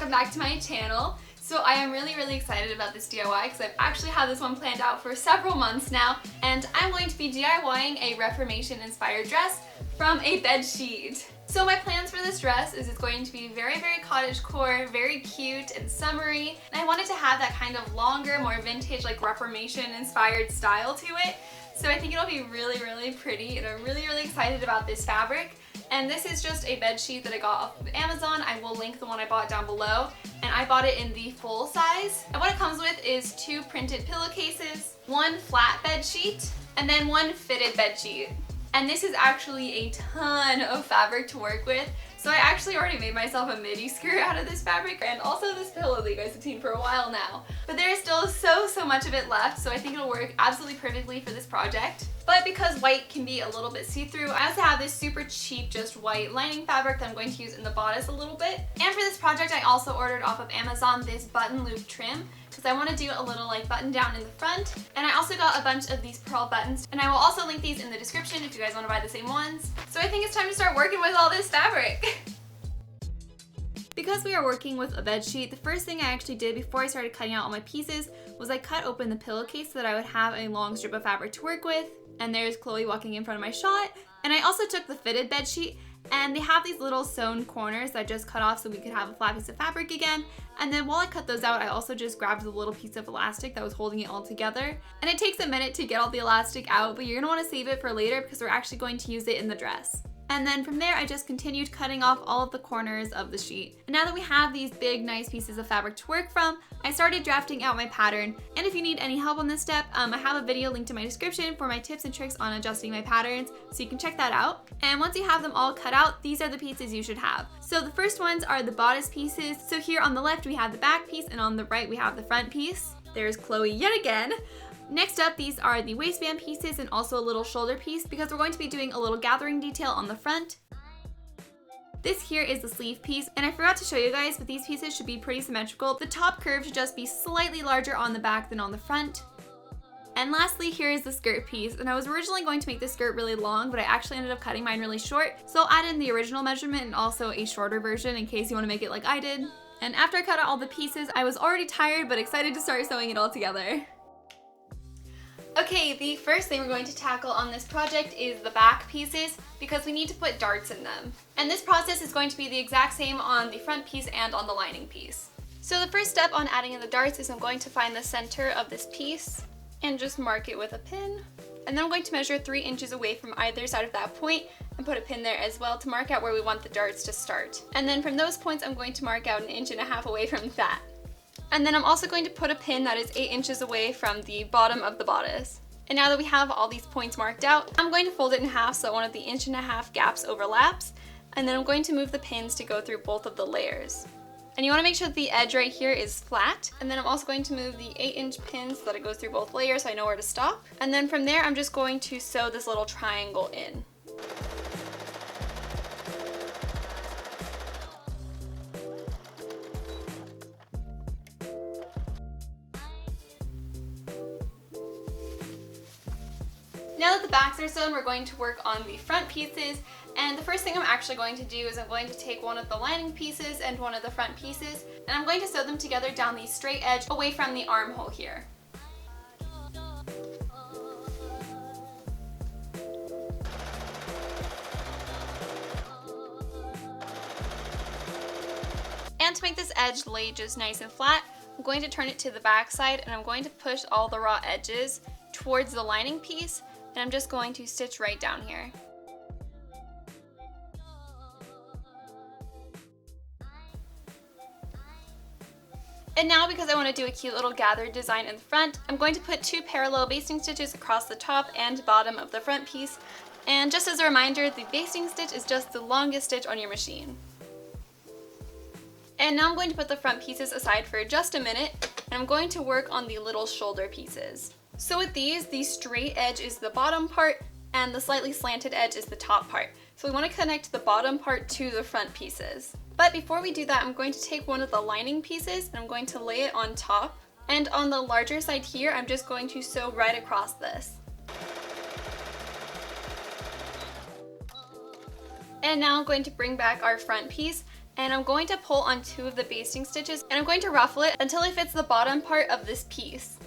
welcome back to my channel. So I am really excited about this DIY because I've actually had this one planned out for several months now, and I'm going to be DIYing a Reformation inspired dress from a bed sheet. So my plans for this dress is it's going to be very cottagecore, very cute and summery, and I wanted to have that kind of longer, more vintage, like Reformation inspired style to it. So I think it'll be really pretty, and I'm really excited about this fabric. And this is just a bed sheet that I got off of Amazon. I will link the one I bought down below. And I bought it in the full size. And what it comes with is 2 printed pillowcases, 1 flat bed sheet, and then 1 fitted bed sheet. And this is actually a ton of fabric to work with. So I actually already made myself a midi skirt out of this fabric, and also this pillow that you guys have seen for a while now. But there is still so much of it left, so I think it'll work absolutely perfectly for this project. But because white can be a little bit see-through, I also have this super cheap just white lining fabric that I'm going to use in the bodice a little bit. And for this project I also ordered off of Amazon this button loop trim, because I want to do a little like button down in the front. And I also got a bunch of these pearl buttons, and I will also link these in the description if you guys want to buy the same ones. So I think it's time to start working with all this fabric. Because we are working with a bed sheet, the first thing I actually did before I started cutting out all my pieces was I cut open the pillowcase so that I would have a long strip of fabric to work with. And there's Chloe walking in front of my shot. And I also took the fitted bed sheet, and they have these little sewn corners that I just cut off so we could have a flat piece of fabric again. And then while I cut those out, I also just grabbed the little piece of elastic that was holding it all together. And it takes a minute to get all the elastic out, but you're gonna wanna save it for later because we're actually going to use it in the dress. And then from there, I just continued cutting off all of the corners of the sheet. And now that we have these big, nice pieces of fabric to work from, I started drafting out my pattern. And if you need any help on this step, I have a video linked in my description for my tips and tricks on adjusting my patterns, so you can check that out. And once you have them all cut out, these are the pieces you should have. So the first ones are the bodice pieces. So here on the left, we have the back piece, and on the right, we have the front piece. There's Chloe yet again. Next up, these are the waistband pieces and also a little shoulder piece because we're going to be doing a little gathering detail on the front. This here is the sleeve piece, and I forgot to show you guys, but these pieces should be pretty symmetrical. The top curve should just be slightly larger on the back than on the front. And lastly, here is the skirt piece, and I was originally going to make this skirt really long, but I actually ended up cutting mine really short. So I'll add in the original measurement and also a shorter version in case you want to make it like I did. And after I cut out all the pieces, I was already tired but excited to start sewing it all together. Okay, the first thing we're going to tackle on this project is the back pieces because we need to put darts in them. And this process is going to be the exact same on the front piece and on the lining piece. So the first step on adding in the darts is I'm going to find the center of this piece and just mark it with a pin. And then I'm going to measure 3 inches away from either side of that point and put a pin there as well to mark out where we want the darts to start. And then from those points, I'm going to mark out 1.5 inches away from that. And then I'm also going to put a pin that is 8 inches away from the bottom of the bodice. And now that we have all these points marked out, I'm going to fold it in half so one of the 1.5 inch gaps overlaps. And then I'm going to move the pins to go through both of the layers. And you want to make sure that the edge right here is flat. And then I'm also going to move the 8-inch pins so that it goes through both layers so I know where to stop. And then from there, I'm just going to sew this little triangle in. Now that the backs are sewn, we're going to work on the front pieces, and the first thing I'm actually going to do is I'm going to take one of the lining pieces and one of the front pieces, and I'm going to sew them together down the straight edge away from the armhole here. And to make this edge lay just nice and flat, I'm going to turn it to the back side, and I'm going to push all the raw edges towards the lining piece. And I'm just going to stitch right down here. And now, because I want to do a cute little gathered design in the front, I'm going to put 2 parallel basting stitches across the top and bottom of the front piece. And just as a reminder, the basting stitch is just the longest stitch on your machine. And now I'm going to put the front pieces aside for just a minute, and I'm going to work on the little shoulder pieces. So with these, the straight edge is the bottom part and the slightly slanted edge is the top part. So we want to connect the bottom part to the front pieces. But before we do that, I'm going to take one of the lining pieces and I'm going to lay it on top. And on the larger side here, I'm just going to sew right across this. And now I'm going to bring back our front piece and I'm going to pull on 2 of the basting stitches, and I'm going to ruffle it until it fits the bottom part of this piece.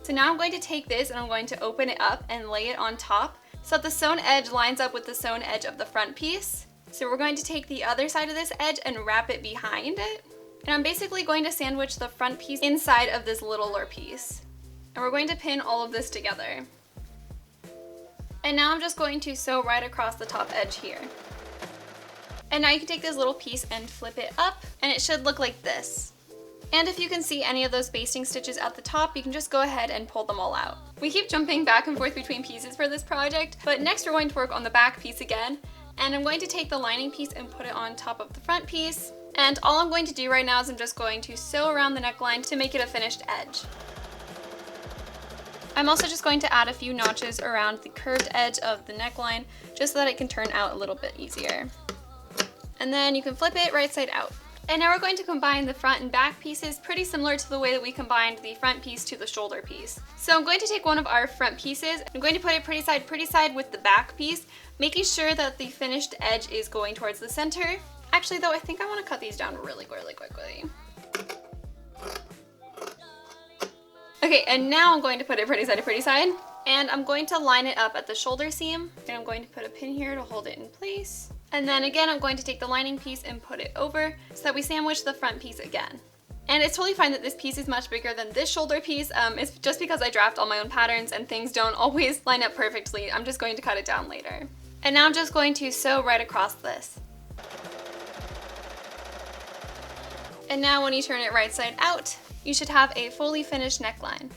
So now I'm going to take this and I'm going to open it up and lay it on top so that the sewn edge lines up with the sewn edge of the front piece. So we're going to take the other side of this edge and wrap it behind it. And I'm basically going to sandwich the front piece inside of this littler piece. And we're going to pin all of this together. And now I'm just going to sew right across the top edge here. And now you can take this little piece and flip it up, and it should look like this. And if you can see any of those basting stitches at the top, you can just go ahead and pull them all out. We keep jumping back and forth between pieces for this project, but next we're going to work on the back piece again. And I'm going to take the lining piece and put it on top of the front piece. And all I'm going to do right now is I'm just going to sew around the neckline to make it a finished edge. I'm also just going to add a few notches around the curved edge of the neckline just so that it can turn out a little bit easier. And then you can flip it right side out. And now we're going to combine the front and back pieces pretty similar to the way that we combined the front piece to the shoulder piece. So I'm going to take one of our front pieces, I'm going to put it pretty side with the back piece, making sure that the finished edge is going towards the center. Actually though, I think I want to cut these down really quickly. Okay, and now I'm going to put it pretty side. And I'm going to line it up at the shoulder seam, and I'm going to put a pin here to hold it in place. And then again, I'm going to take the lining piece and put it over so that we sandwich the front piece again. And it's totally fine that this piece is much bigger than this shoulder piece. It's just because I draft all my own patterns and things don't always line up perfectly. I'm just going to cut it down later. And now I'm just going to sew right across this. And now when you turn it right side out, you should have a fully finished neckline.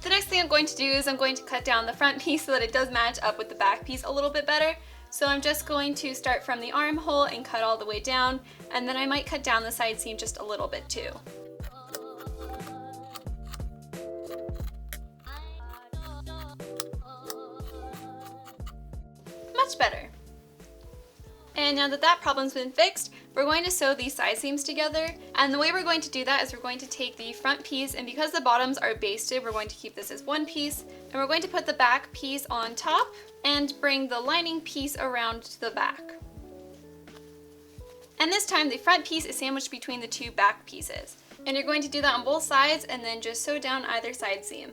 The next thing I'm going to do is I'm going to cut down the front piece so that it does match up with the back piece a little bit better. So I'm just going to start from the armhole and cut all the way down, and then I might cut down the side seam just a little bit too. Much better. And now that that problem's been fixed, we're going to sew these side seams together. And the way we're going to do that is we're going to take the front piece, and because the bottoms are basted, we're going to keep this as one piece. And we're going to put the back piece on top and bring the lining piece around to the back. And this time the front piece is sandwiched between the 2 back pieces. And you're going to do that on both sides and then just sew down either side seam.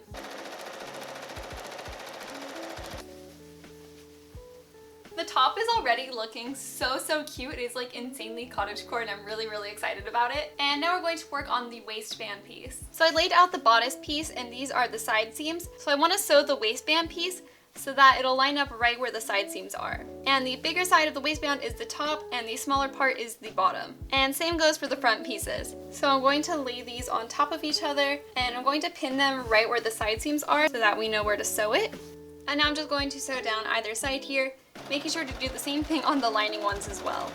The top is already looking so cute. It is like insanely cottagecore and I'm really excited about it. And now we're going to work on the waistband piece. So I laid out the bodice piece and these are the side seams. So I want to sew the waistband piece so that it'll line up right where the side seams are. And the bigger side of the waistband is the top and the smaller part is the bottom. And same goes for the front pieces. So I'm going to lay these on top of each other and I'm going to pin them right where the side seams are so that we know where to sew it. And now I'm just going to sew down either side here, making sure to do the same thing on the lining ones as well.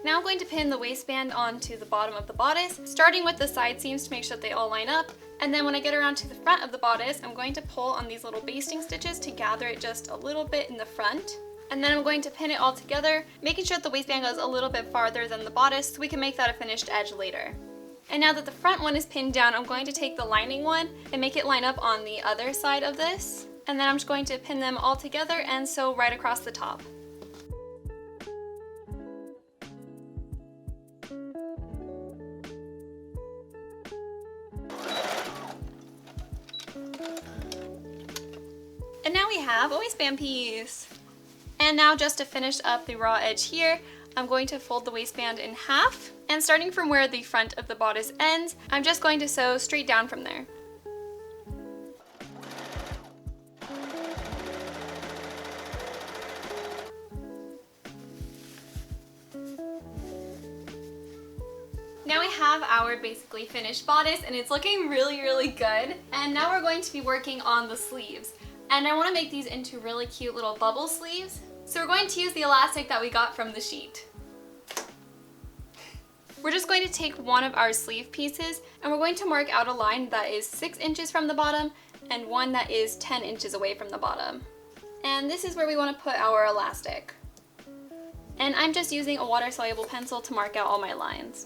Now I'm going to pin the waistband onto the bottom of the bodice, starting with the side seams to make sure that they all line up. And then when I get around to the front of the bodice, I'm going to pull on these little basting stitches to gather it just a little bit in the front. And then I'm going to pin it all together, making sure that the waistband goes a little bit farther than the bodice so we can make that a finished edge later. And now that the front one is pinned down, I'm going to take the lining one and make it line up on the other side of this. And then I'm just going to pin them all together and sew right across the top. And now we have a waistband piece. And now just to finish up the raw edge here, I'm going to fold the waistband in half, and starting from where the front of the bodice ends, I'm just going to sew straight down from there. Now we have our basically finished bodice and it's looking really good. And now we're going to be working on the sleeves. And I want to make these into really cute little bubble sleeves. So we're going to use the elastic that we got from the sheet. We're just going to take one of our sleeve pieces and we're going to mark out a line that is 6 inches from the bottom and one that is 10 inches away from the bottom. And this is where we want to put our elastic. And I'm just using a water-soluble pencil to mark out all my lines.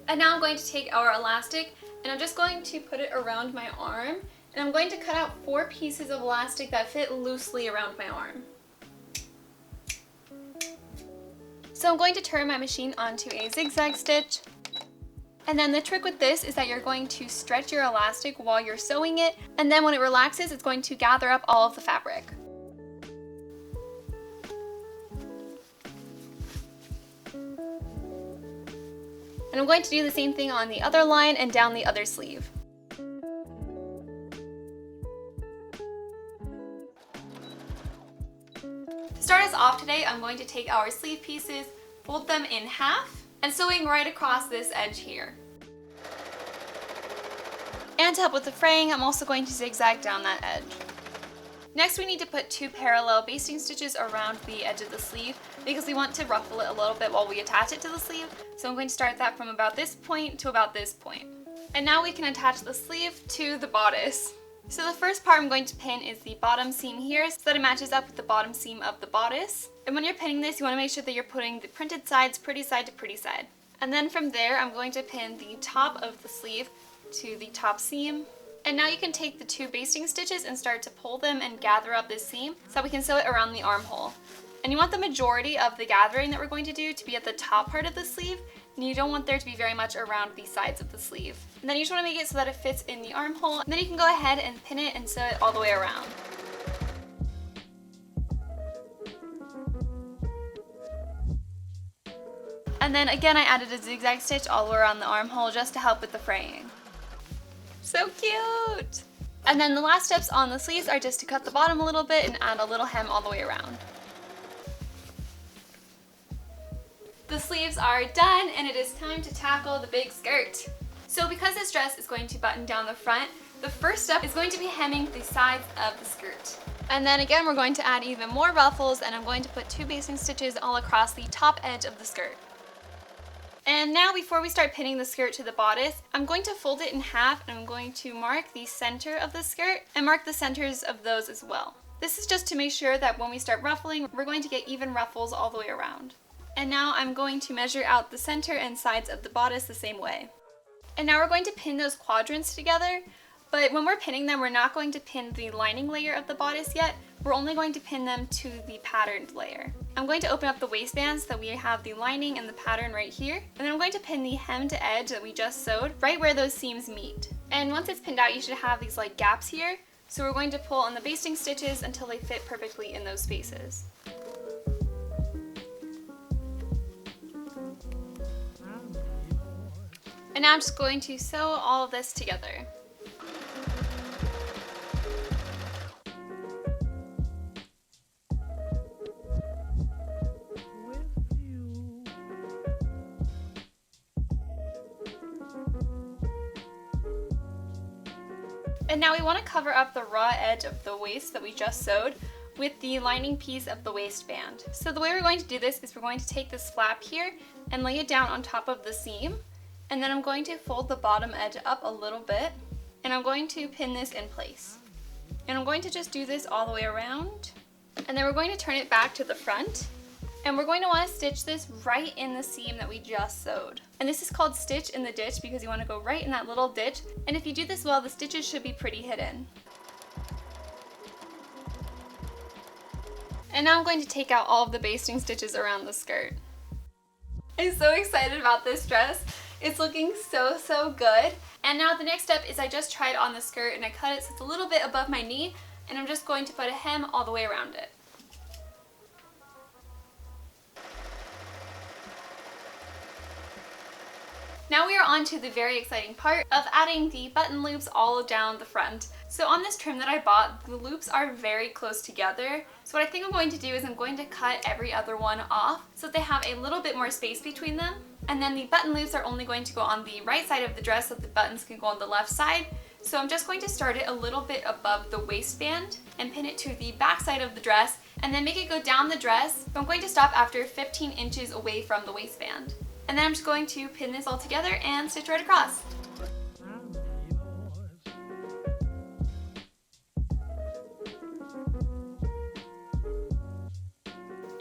And now I'm going to take our elastic and I'm just going to put it around my arm, and I'm going to cut out 4 pieces of elastic that fit loosely around my arm. So I'm going to turn my machine onto a zigzag stitch. And then the trick with this is that you're going to stretch your elastic while you're sewing it, and then when it relaxes, it's going to gather up all of the fabric. And I'm going to do the same thing on the other line and down the other sleeve. To start us off today, I'm going to take our sleeve pieces, fold them in half, and sewing right across this edge here. And to help with the fraying, I'm also going to zigzag down that edge. Next, we need to put 2 parallel basting stitches around the edge of the sleeve because we want to ruffle it a little bit while we attach it to the sleeve. So I'm going to start that from about this point to about this point. And now we can attach the sleeve to the bodice. So the first part I'm going to pin is the bottom seam here so that it matches up with the bottom seam of the bodice. And when you're pinning this, you want to make sure that you're putting the printed sides pretty side to pretty side. And then from there, I'm going to pin the top of the sleeve to the top seam. And now you can take the 2 basting stitches and start to pull them and gather up this seam so that we can sew it around the armhole. And you want the majority of the gathering that we're going to do to be at the top part of the sleeve, and you don't want there to be very much around the sides of the sleeve. And then you just want to make it so that it fits in the armhole, and then you can go ahead and pin it and sew it all the way around. And then again, I added a zigzag stitch all the way around the armhole just to help with the fraying. So cute! And then the last steps on the sleeves are just to cut the bottom a little bit and add a little hem all the way around. The sleeves are done and it is time to tackle the big skirt. So because this dress is going to button down the front, the first step is going to be hemming the sides of the skirt. And then again, we're going to add even more ruffles, and I'm going to put 2 basting stitches all across the top edge of the skirt. And now before we start pinning the skirt to the bodice, I'm going to fold it in half and I'm going to mark the center of the skirt and mark the centers of those as well. This is just to make sure that when we start ruffling, we're going to get even ruffles all the way around. And now I'm going to measure out the center and sides of the bodice the same way. And now we're going to pin those quadrants together, but when we're pinning them, we're not going to pin the lining layer of the bodice yet. We're only going to pin them to the patterned layer. I'm going to open up the waistband so that we have the lining and the pattern right here. And then I'm going to pin the hem to edge that we just sewed right where those seams meet. And once it's pinned out, you should have these like gaps here. So we're going to pull on the basting stitches until they fit perfectly in those spaces. And now I'm just going to sew all of this together. And now we want to cover up the raw edge of the waist that we just sewed with the lining piece of the waistband. So the way we're going to do this is we're going to take this flap here and lay it down on top of the seam. And then I'm going to fold the bottom edge up a little bit and I'm going to pin this in place. And I'm going to just do this all the way around. And then we're going to turn it back to the front. And we're going to want to stitch this right in the seam that we just sewed. And this is called stitch in the ditch because you want to go right in that little ditch. And if you do this well, the stitches should be pretty hidden. And now I'm going to take out all of the basting stitches around the skirt. I'm so excited about this dress. It's looking so, so good. And now the next step is I just tried on the skirt and I cut it so it's a little bit above my knee. And I'm just going to put a hem all the way around it. Now we are on to the very exciting part of adding the button loops all down the front. So on this trim that I bought, the loops are very close together. So what I think I'm going to do is I'm going to cut every other one off so that they have a little bit more space between them. And then the button loops are only going to go on the right side of the dress so the buttons can go on the left side. So I'm just going to start it a little bit above the waistband and pin it to the back side of the dress and then make it go down the dress. But I'm going to stop after 15 inches away from the waistband. And then I'm just going to pin this all together and stitch right across.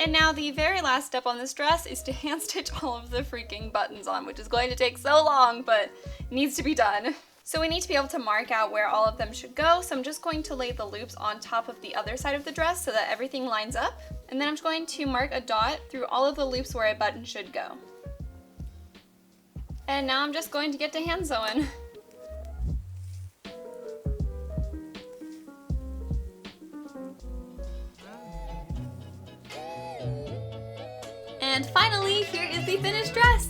And now the very last step on this dress is to hand stitch all of the freaking buttons on, which is going to take so long, but needs to be done. So we need to be able to mark out where all of them should go, so I'm just going to lay the loops on top of the other side of the dress so that everything lines up. And then I'm just going to mark a dot through all of the loops where a button should go. And now I'm just going to get to hand sewing. And finally, here is the finished dress.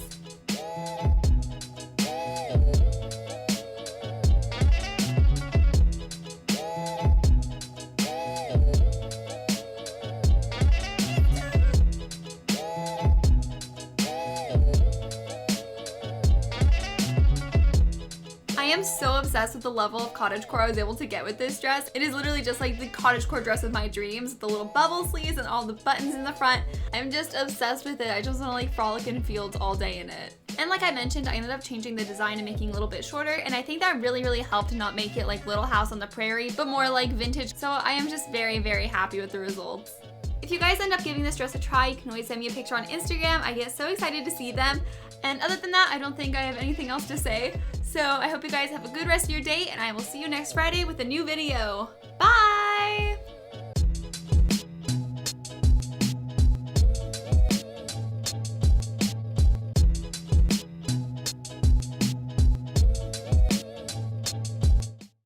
I am so obsessed with the level of cottagecore I was able to get with this dress. It is literally just like the cottagecore dress of my dreams, the little bubble sleeves and all the buttons in the front. I'm just obsessed with it. I just want to like frolic in fields all day in it. And like I mentioned, I ended up changing the design and making it a little bit shorter, and I think that really helped not make it like Little House on the Prairie, but more like vintage. So I am just very happy with the results. If you guys end up giving this dress a try, you can always send me a picture on Instagram. I get so excited to see them. And other than that, I don't think I have anything else to say. So I hope you guys have a good rest of your day, and I will see you next Friday with a new video. Bye!